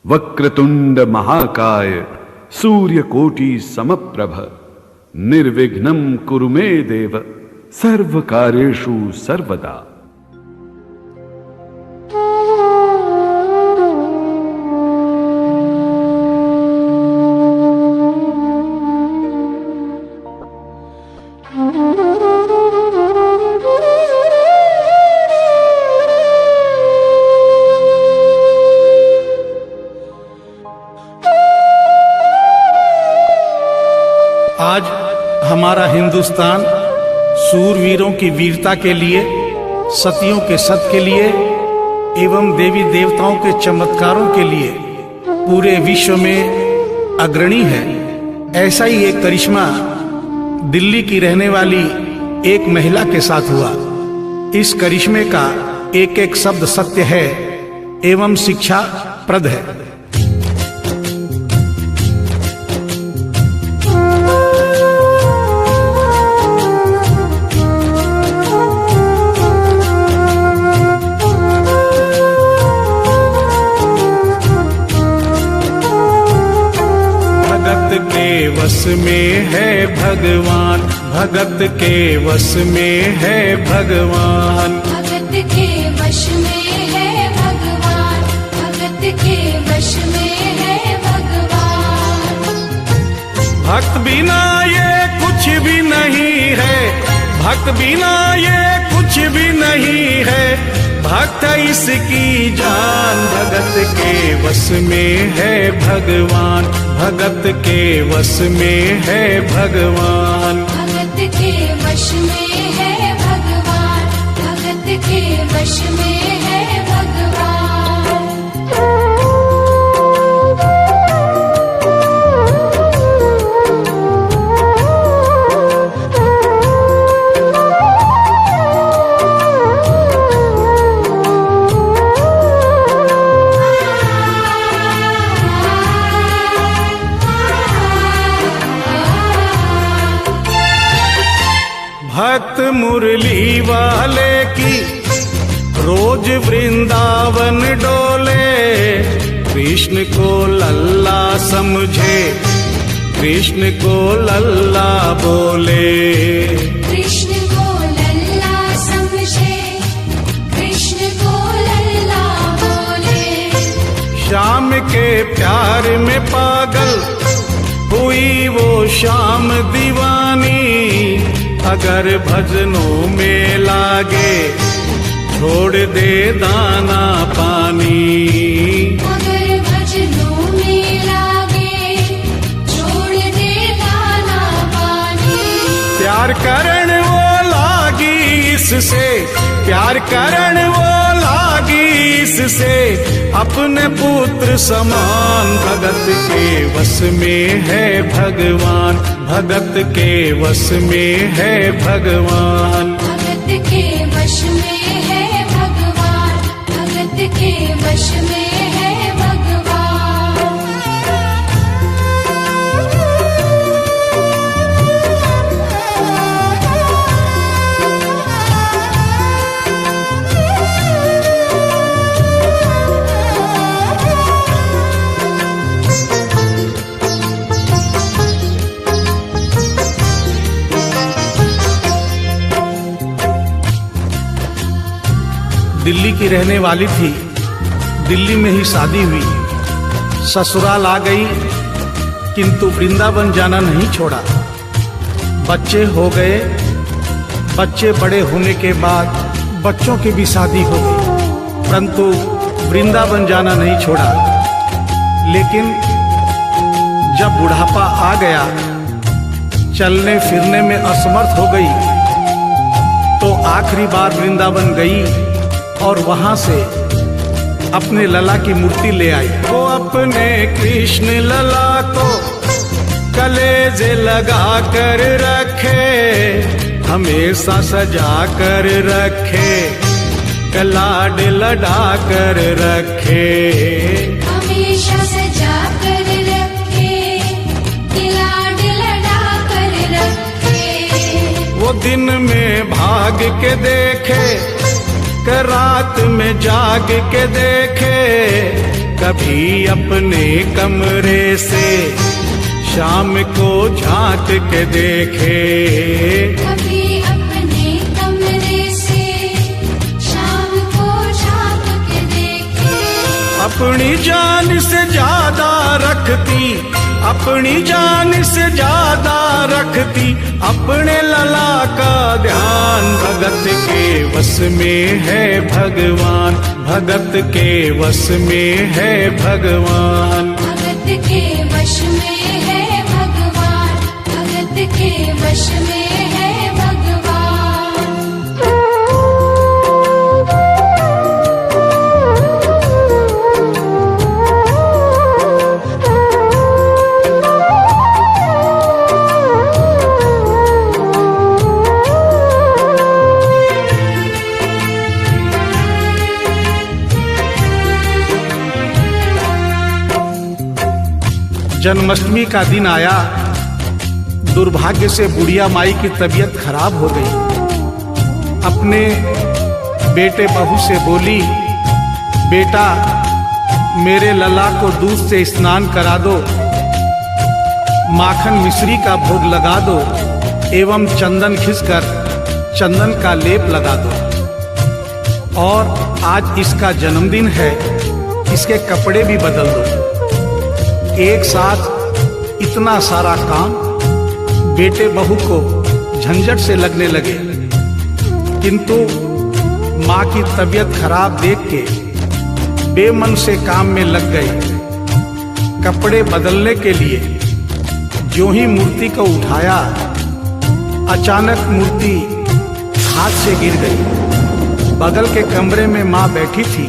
वक्रतुंड महाकाय सूर्यकोटि समप्रभ निर्विघ्नं कुरु मे देव सर्वकार्येषु सर्वदा। आज हमारा हिंदुस्तान सूरवीरों की वीरता के लिए, सतियों के सत के लिए एवं देवी देवताओं के चमत्कारों के लिए पूरे विश्व में अग्रणी है। ऐसा ही एक करिश्मा दिल्ली की रहने वाली एक महिला के साथ हुआ। इस करिश्मे का एक एक शब्द सत्य है एवं शिक्षा प्रद है। भगत के वश में है भगवान, भगत के वश में है भगवान, भगत के वश में है भगवान, भगत के वश में है भगवान। भक्त बिना ये कुछ भी नहीं है, भक्त बिना ये कुछ भी नहीं है, भक्त इसकी जान। भगत के वश में है भगवान, भगत के वश में है भगवान, भगत के वश में है भगवान, भगत के वश में है भगवान। भक्त मुरली वाले की रोज वृंदावन डोले, कृष्ण को लल्ला समझे, कृष्ण को लल्ला बोले, कृष्ण को लल्ला समझे, कृष्ण को लल्ला बोले। श्याम के प्यार में पागल हुई वो शाम दीवानी, अगर भजनों में लागे छोड़ दे दाना पानी, अगर भजनों में लागे छोड़ दे दाना पानी। प्यार करण वो लागी इससे, प्यार करण वो लागी इससे, अपने पुत्र समान। भगत के वश में है भगवान, भगत के वश में है भगवान, भगत के वश में है भगवान, भगत के वश में है भगवान। दिल्ली की रहने वाली थी, दिल्ली में ही शादी हुई, ससुराल आ गई किंतु वृंदावन जाना नहीं छोड़ा। बच्चे हो गए, बच्चे बड़े होने के बाद बच्चों की भी शादी हो गई, परंतु वृंदावन जाना नहीं छोड़ा। लेकिन जब बुढ़ापा आ गया, चलने फिरने में असमर्थ हो गई, तो आखिरी बार वृंदावन गई और वहां से अपने लला की मूर्ति ले आई। वो अपने कृष्ण लला को कलेजे लगा कर रखे, हमेशा सजा कर रखे, कलाड लड़ा कर रखे, हमेशा सजा कर रखे, कलाड लड़ा कर रखे। वो दिन में भाग के देखे, रात में जाग के देखे, कभी अपने कमरे से शाम को झांक के देखे, कभी अपने कमरे से शाम को झांक के देखे। अपनी जान से ज्यादा रखती, अपनी जान से ज्यादा रखती अपने लला का ध्यान। भगत के वश में है भगवान, भगत के वश में है भगवान। भगत के वश में है भगवान, भगत के वश में है भगवान। जन्माष्टमी का दिन आया, दुर्भाग्य से बुढ़िया माई की तबीयत खराब हो गई। अपने बेटे बहू से बोली, बेटा मेरे लला को दूध से स्नान करा दो, माखन मिश्री का भोग लगा दो एवं चंदन खिसकर चंदन का लेप लगा दो। और आज इसका जन्मदिन है, इसके कपड़े भी बदल दो। एक साथ इतना सारा काम बेटे बहू को झंझट से लगने लगे, किंतु माँ की तबीयत खराब देख के बेमन से काम में लग गए। कपड़े बदलने के लिए जो ही मूर्ति को उठाया, अचानक मूर्ति हाथ से गिर गई। बगल के कमरे में माँ बैठी थी,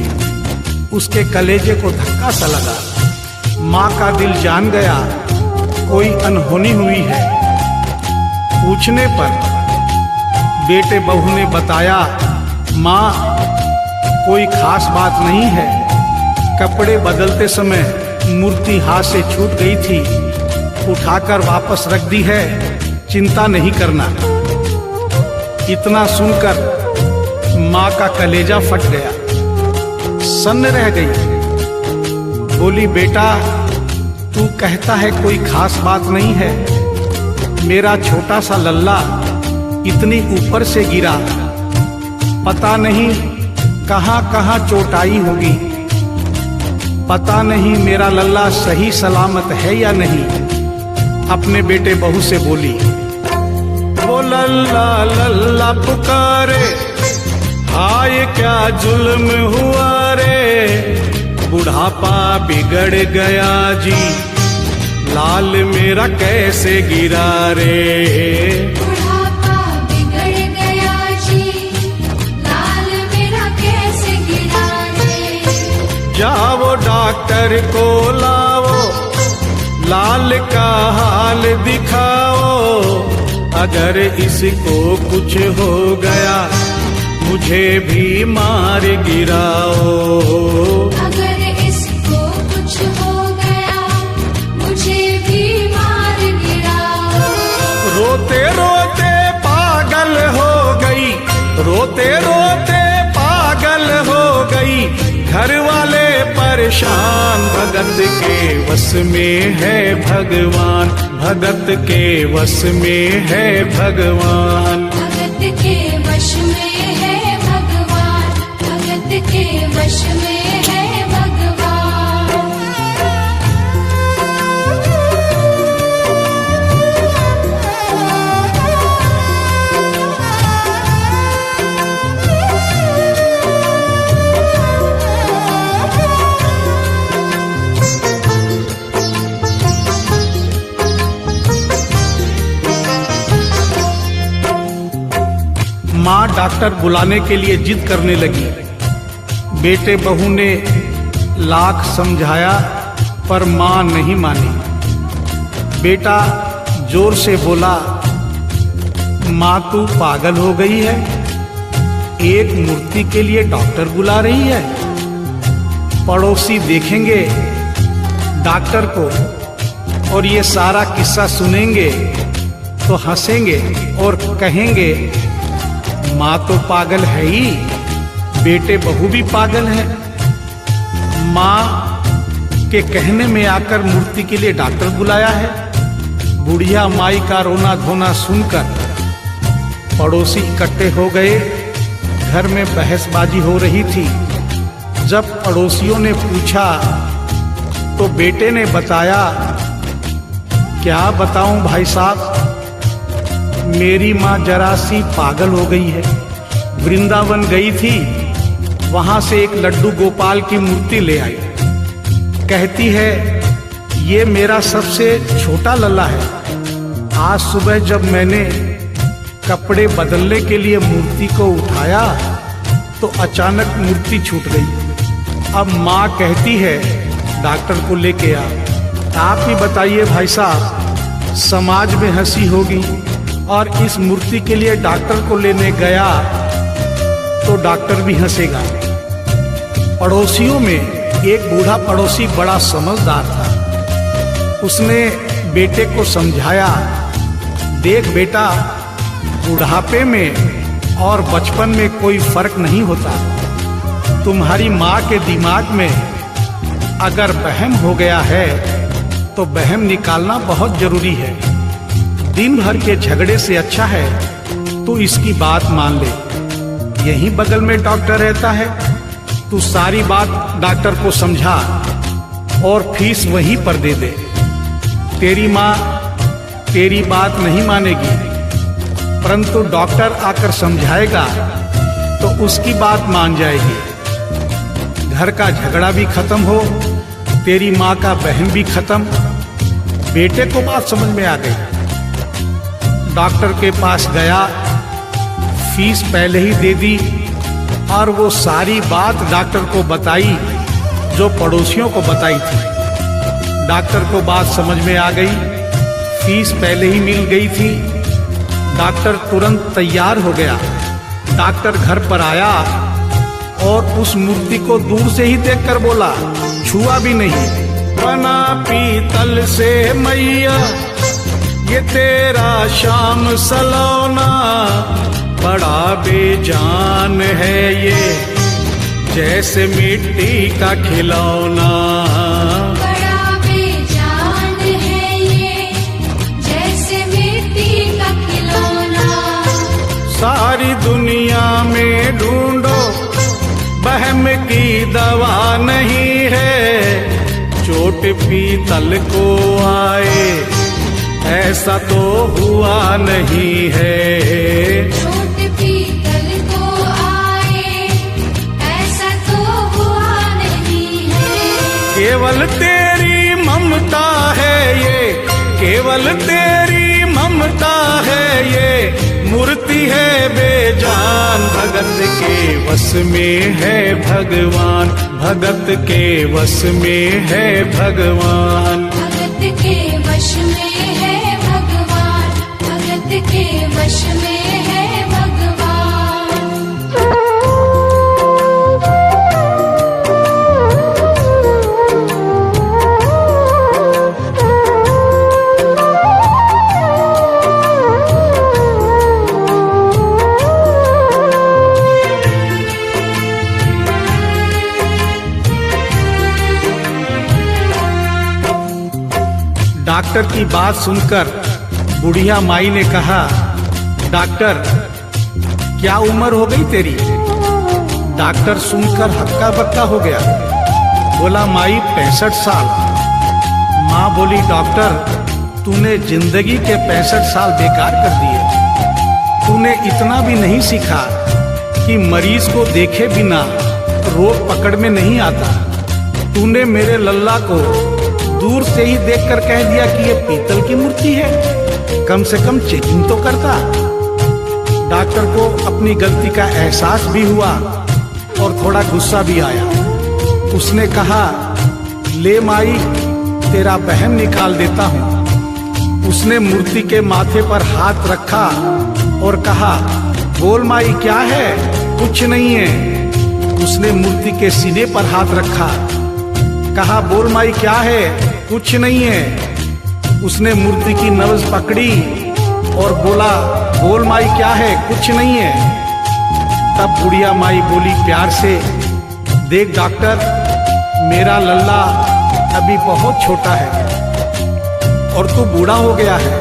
उसके कलेजे को धक्का सा लगा। माँ का दिल जान गया कोई अनहोनी हुई है। पूछने पर बेटे बहू ने बताया, माँ कोई खास बात नहीं है, कपड़े बदलते समय मूर्ति हाथ से छूट गई थी, उठाकर वापस रख दी है, चिंता नहीं करना। इतना सुनकर माँ का कलेजा फट गया, सन्न रह गई। बोली, बेटा तू कहता है कोई खास बात नहीं है, मेरा छोटा सा लल्ला इतनी ऊपर से गिरा, पता नहीं कहाँ कहाँ चोट आई होगी, पता नहीं मेरा लल्ला सही सलामत है या नहीं। अपने बेटे बहू से बोली, वो लल्ला लल्ला पुकारे, हाय क्या जुल्म हुआ रे, बुढ़ापा बिगड़ गया जी, लाल मेरा कैसे गिरा रे। बुढ़ापा बिगड़ गया जी, लाल मेरा कैसे गिरा रे। जाओ डॉक्टर को लाओ, लाल का हाल दिखाओ, अगर इसको कुछ हो गया मुझे भी मार गिराओ। अगर इसको कुछ हो गया मुझे भी मार गिराओ। रोते रोते पागल हो गई, रोते रोते पागल हो गई, घर वाले परेशान। भगत के वश में है भगवान, भगत के वश में है भगवान। भगत के वश में है भगवान, भगत के वश में है भगवान। माँ डॉक्टर बुलाने के लिए जिद करने लगी। बेटे बहू ने लाख समझाया पर माँ नहीं मानी। बेटा जोर से बोला, माँ तू पागल हो गई है, एक मूर्ति के लिए डॉक्टर बुला रही है। पड़ोसी देखेंगे डॉक्टर को और ये सारा किस्सा सुनेंगे तो हंसेंगे और कहेंगे माँ तो पागल है ही, बेटे बहू भी पागल है। माँ के कहने में आकर मूर्ति के लिए डॉक्टर बुलाया है। बुढ़िया माई का रोना धोना सुनकर पड़ोसी इकट्ठे हो गए। घर में बहसबाजी हो रही थी। जब पड़ोसियों ने पूछा तो बेटे ने बताया, क्या बताऊं भाई साहब, मेरी माँ जरा सी पागल हो गई है। वृंदावन गई थी, वहां से एक लड्डू गोपाल की मूर्ति ले आई। कहती है ये मेरा सबसे छोटा लल्ला है। आज सुबह जब मैंने कपड़े बदलने के लिए मूर्ति को उठाया तो अचानक मूर्ति छूट गई। अब माँ कहती है डॉक्टर को लेके आ। आप ही बताइए भाई साहब, समाज में हंसी होगी और इस मूर्ति के लिए डॉक्टर को लेने गया तो डॉक्टर भी हंसेगा। पड़ोसियों में एक बूढ़ा पड़ोसी बड़ा समझदार था। उसने बेटे को समझाया, देख बेटा, बुढ़ापे में और बचपन में कोई फर्क नहीं होता। तुम्हारी माँ के दिमाग में अगर वहम हो गया है तो वहम निकालना बहुत जरूरी है। दिन भर के झगड़े से अच्छा है तू इसकी बात मान ले। यहीं बगल में डॉक्टर रहता है, तू सारी बात डॉक्टर को समझा और फीस वहीं पर दे दे। तेरी माँ तेरी बात नहीं मानेगी, परंतु डॉक्टर आकर समझाएगा तो उसकी बात मान जाएगी। घर का झगड़ा भी खत्म हो, तेरी माँ का बहन भी खत्म। बेटे को बात समझ में आ गई। डॉक्टर के पास गया, फीस पहले ही दे दी और वो सारी बात डॉक्टर को बताई जो पड़ोसियों को बताई थी। डॉक्टर को बात समझ में आ गई, फीस पहले ही मिल गई थी। डॉक्टर तुरंत तैयार हो गया। डॉक्टर घर पर आया और उस मूर्ति को दूर से ही देखकर बोला, छुआ भी नहीं। बना पीतल से मैया ये तेरा शाम सलौना, बड़ा बेजान है ये जैसे मिट्टी का खिलौना। बड़ा बेजान है ये जैसे मिट्टी का खिलौना। सारी दुनिया में ढूंढो बहम की दवा नहीं है, चोट पीतल को आए ऐसा तो हुआ नहीं है। चोट पीतल को आए ऐसा तो हुआ नहीं है। केवल तेरी ममता है ये, केवल तेरी ममता है ये, मूर्ति है बेजान। भगत के वश में है भगवान, भगत के वश में है भगवान। भगत के वश में है भगवान, भगत के वश में है भगवान। डॉक्टर की बात सुनकर बुढ़िया माई ने कहा, डॉक्टर क्या उम्र हो गई तेरी? डॉक्टर सुनकर हक्का बक्का हो गया, बोला माई 65 साल। माँ बोली डॉक्टर तूने जिंदगी के 65 साल बेकार कर दिए। तूने इतना भी नहीं सीखा कि मरीज को देखे बिना रोग पकड़ में नहीं आता। तूने मेरे लल्ला को दूर से ही देखकर कह दिया कि ये पीतल की मूर्ति है, कम से कम चेकिंग तो करता। डॉक्टर को अपनी गलती का एहसास भी हुआ और थोड़ा गुस्सा भी आया। उसने कहा ले माई तेरा बहम निकाल देता हूँ। उसने मूर्ति के माथे पर हाथ रखा और कहा बोल माई क्या है? कुछ नहीं है। उसने मूर्ति के सीने पर हाथ रखा, कहा बोल माई क्या है? कुछ नहीं है। उसने मूर्ति की नब्ज पकड़ी और बोला बोल माई क्या है? कुछ नहीं है। तब बुढ़िया माई बोली प्यार से, देख डॉक्टर मेरा लल्ला अभी बहुत छोटा है और तू बूढ़ा हो गया है।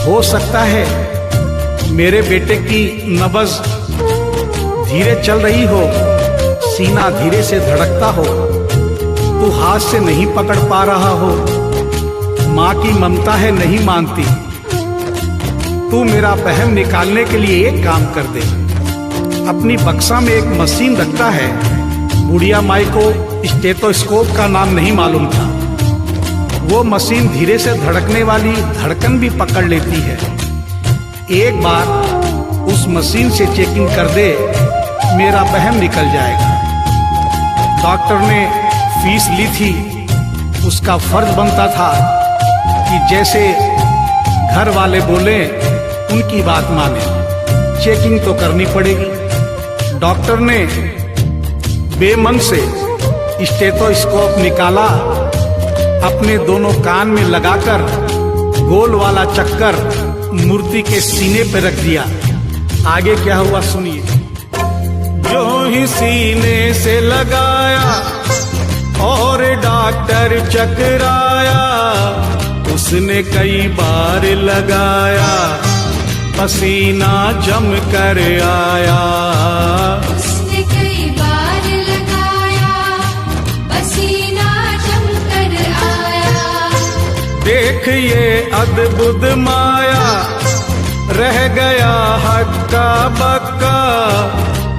हो सकता है मेरे बेटे की नब्ज धीरे चल रही हो, सीना धीरे से धड़कता हो, तू हाथ से नहीं पकड़ पा रहा हो, माँ की ममता है नहीं मानती। तू मेरा वहम निकालने के लिए एक काम कर दे, अपनी बक्सा में एक मशीन रखता है। बुढ़िया माई को स्टेथोस्कोप का नाम नहीं मालूम था। वो मशीन धीरे से धड़कने वाली धड़कन भी पकड़ लेती है। एक बार उस मशीन से चेकिंग कर दे, मेरा वहम निकल जाएगा। डॉक्टर ने फीस ली थी, उसका फर्ज बनता था कि जैसे घर वाले बोले उनकी बात माने। चेकिंग तो करनी पड़ेगी। डॉक्टर ने बेमन से स्टेथोस्कोप निकाला, अपने दोनों कान में लगाकर गोल वाला चक्कर मूर्ति के सीने पे रख दिया। आगे क्या हुआ सुनिए। जो ही सीने से लगाया और डॉक्टर चकराया, उसने कई बार लगाया, पसीना जम कर आया। उसने कई बार लगाया, पसीना जम कर आया। देख ये अद्भुत माया, रह गया हक्का बक्का,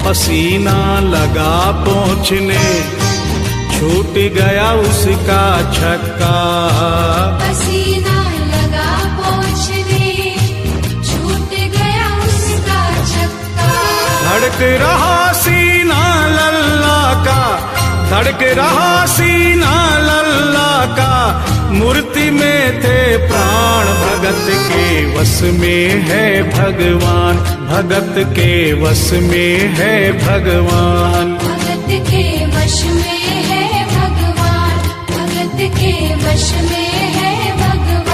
पसीना लगा पहुँचने, छूट गया उसका छक्का। पसीना लगा पहुँचने, छूट गया उसका छक्का। धड़क रहा सीना लल्ला का, धड़क रहा सीना लल्ला का, मूर्ति में थे प्राण, भगत के वश में है भगवान, भगत के वश में है भगवान। भगत के वश में है भगवान, भगत के वश में है भगवान।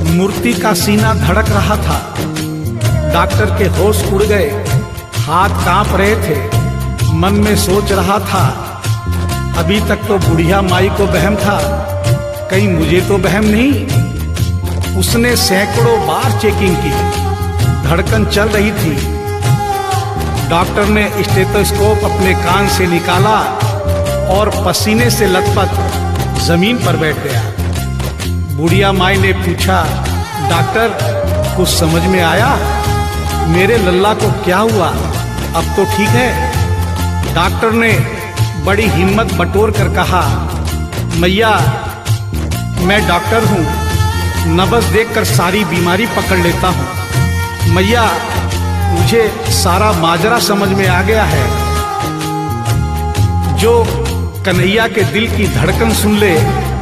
मूर्ति का सीना धड़क रहा था। डॉक्टर के होश उड़ गए, हाथ कांप रहे थे। मन में सोच रहा था, अभी तक तो बुढ़िया माई को वहम था, कहीं मुझे तो वहम नहीं। उसने सैकड़ों बार चेकिंग की, धड़कन चल रही थी। डॉक्टर ने स्टेथोस्कोप अपने कान से निकाला और पसीने से लथपथ जमीन पर बैठ गया। बुढ़िया माई ने पूछा, डॉक्टर कुछ समझ में आया? मेरे लल्ला को क्या हुआ? अब तो ठीक है। डॉक्टर ने बड़ी हिम्मत बटोर कर कहा, मैया मैं डॉक्टर हूँ, नब्ज देखकर सारी बीमारी पकड़ लेता हूँ। मैया मुझे सारा माजरा समझ में आ गया है। जो कन्हैया के दिल की धड़कन सुन ले,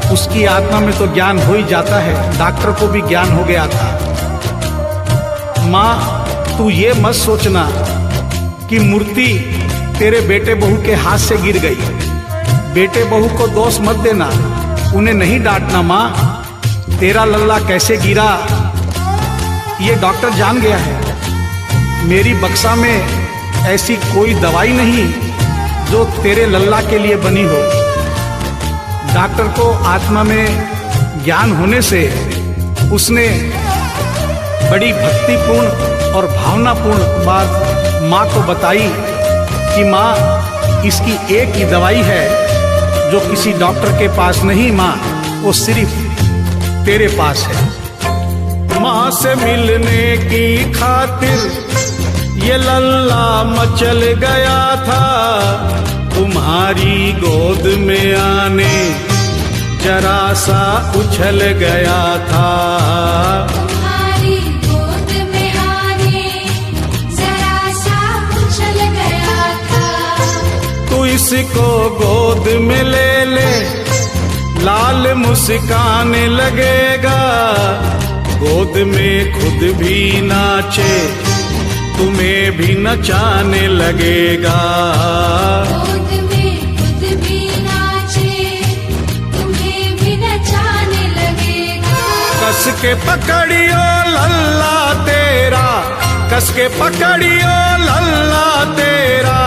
उसकी आत्मा में तो ज्ञान हो ही जाता है। डॉक्टर को भी ज्ञान हो गया था। माँ तू ये मत सोचना कि मूर्ति तेरे बेटे बहू के हाथ से गिर गई। बेटे बहू को दोष मत देना, उन्हें नहीं डांटना। माँ तेरा लल्ला कैसे गिरा ये डॉक्टर जान गया है। मेरी बक्सा में ऐसी कोई दवाई नहीं जो तेरे लल्ला के लिए बनी हो। डॉक्टर को आत्मा में ज्ञान होने से उसने बड़ी भक्तिपूर्ण और भावनापूर्ण बात माँ को बताई कि माँ इसकी एक ही दवाई है जो किसी डॉक्टर के पास नहीं, माँ वो सिर्फ तेरे पास है। माँ से मिलने की खातिर ये लल्ला मचल गया था, तुम्हारी गोद में आने जरा सा उछल गया था। तुम्हारी गोद में आने जरा सा उछल गया था। तू इसको गोद में ले ले, लाल मुस्काने लगेगा, गोद में खुद भी नाचे तुम्हें भी नचाने लगेगा। गोद में खुद भी नाचे, तुम्हें भी नचाने लगेगा। कस के पकड़ियो लल्ला तेरा, कस के पकड़ियो लल्ला तेरा,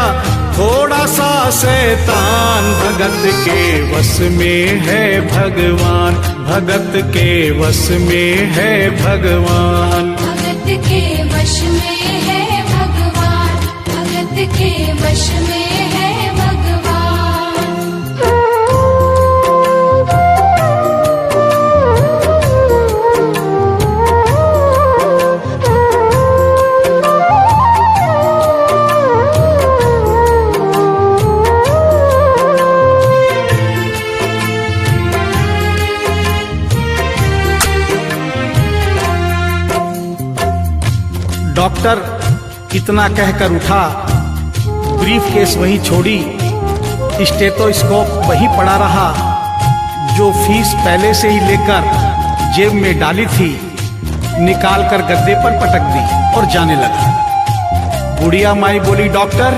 थोड़ा सा शैतान भगत के वश में है भगवान, भगत के वश में है भगवान। भगत के वश में है भगवान, भगत के वश में है भगवान। डॉक्टर इतना कहकर उठा, ब्रीफ केस वहीं छोड़ी, स्टेथोस्कोप वहीं पड़ा रहा, जो फीस पहले से ही लेकर जेब में डाली थी निकाल कर गद्दे पर पटक दी और जाने लगा। बुढ़िया माई बोली, डॉक्टर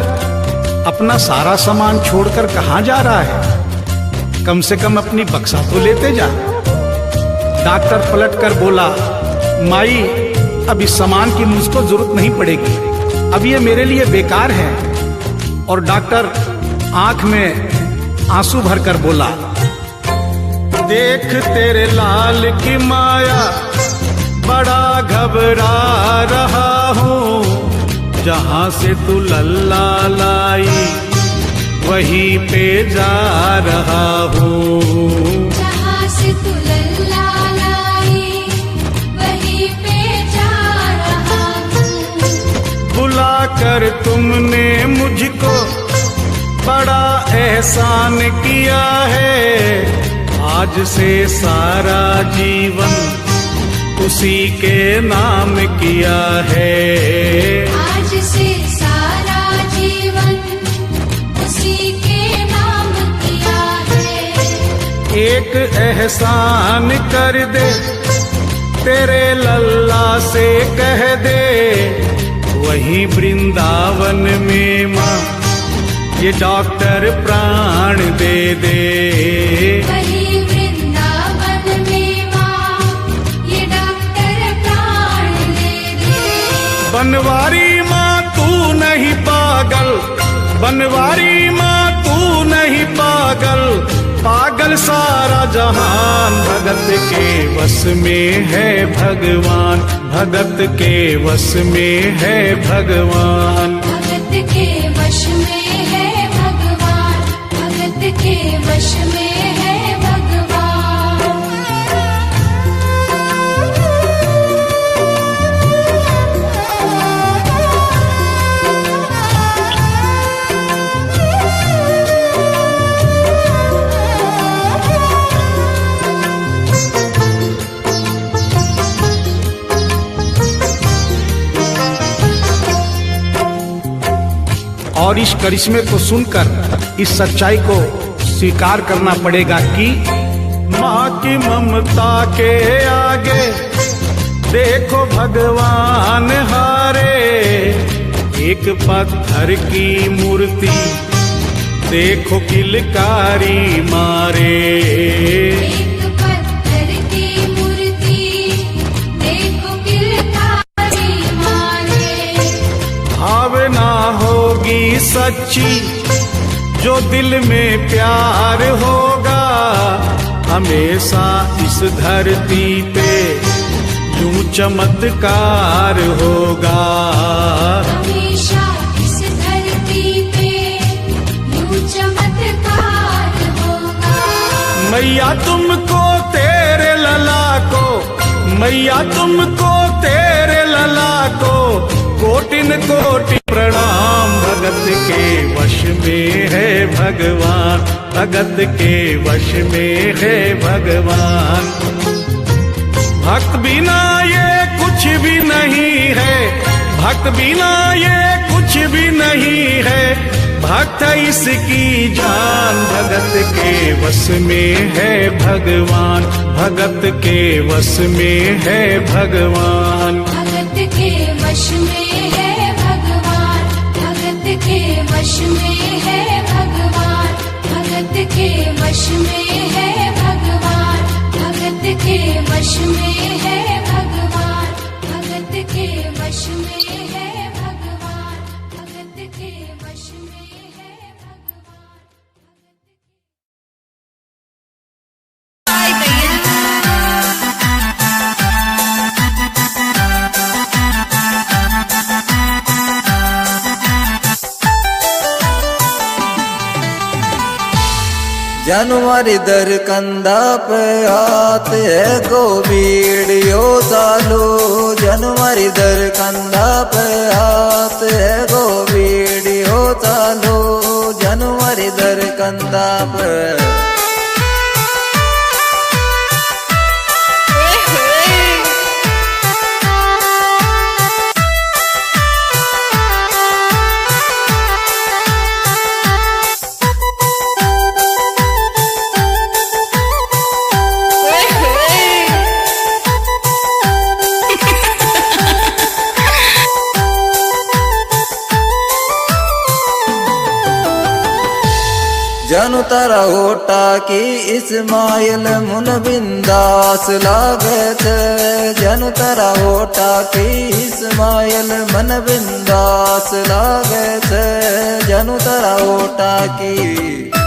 अपना सारा सामान छोड़कर कहाँ जा रहा है? कम से कम अपनी बक्सा तो लेते जा। डॉक्टर पलट कर बोला, माई अब इस सामान की मुझको जरूरत नहीं पड़ेगी, अब ये मेरे लिए बेकार है। और डॉक्टर आंख में आंसू भरकर बोला, देख तेरे लाल की माया, बड़ा घबरा रहा हूँ, जहां से तू लल्ला लाई वहीं पे जा रहा हूँ। जहाँ से तू लल्ला लाई वहीं पे जा रहा हूँ। बुलाकर तुमने मुझको बड़ा एहसान किया है, आज से सारा जीवन उसी के नाम किया है। आज से सारा जीवन उसी के नाम किया है। एक एहसान कर दे, तेरे लल्ला से कह दे, वही वृंदावन में माँ ये डॉक्टर प्राण दे दे। वही वृंदावन में माँ ये डॉक्टर प्राण दे दे। बनवारी माँ तू नहीं पागल, बनवारी माँ तू नहीं पागल, पागल सारा जहान, भगत के वश में है भगवान, भगत के वश में है भगवान। भगत के वश में है भगवान, भगत के वश में है भगवान। और इस करिश्मे को सुनकर इस सच्चाई को स्वीकार करना पड़ेगा कि माँ की ममता के आगे देखो भगवान हारे। एक पत्थर की मूर्ति देखो किलकारी मारे। एक पत्थर की मूर्ति देखो किलकारी मारे। भावना होगी सच्ची जो दिल में प्यार होगा, हमेशा इस धरती पे यूं चमत्कार होगा। हमेशा इस धरती पे यूं चमत्कार होगा। मैया तुमको तेरे लला को, मैया तुमको तेरे लला को कोटिन कोटि प्रणाम। भगत के वश में है भगवान, भगत के वश में है भगवान। भक्त बिना ये कुछ भी नहीं है, भक्त बिना ये कुछ भी नहीं है, भक्त इसकी जान। भगत के वश में है भगवान, भगत के वश में है भगवान। भगत के वश में है में है भगवान, भगत के वश में है भगवान, भगत के वश में है भगवान, भगत के वश में है भगवान। जनवरी दर कंधा पे आते है गोबीड़ियो चालो, जनवरी दर कंधा पे आते है गोबीड़ियो चालो, जनवरी दर कंधा पे। जनु तारा होटा की इस्माइल मुन बिंदास लागत, जनु तारा होटा की इस्माइल मन बिंदास लागत, जनु तारा होटा की।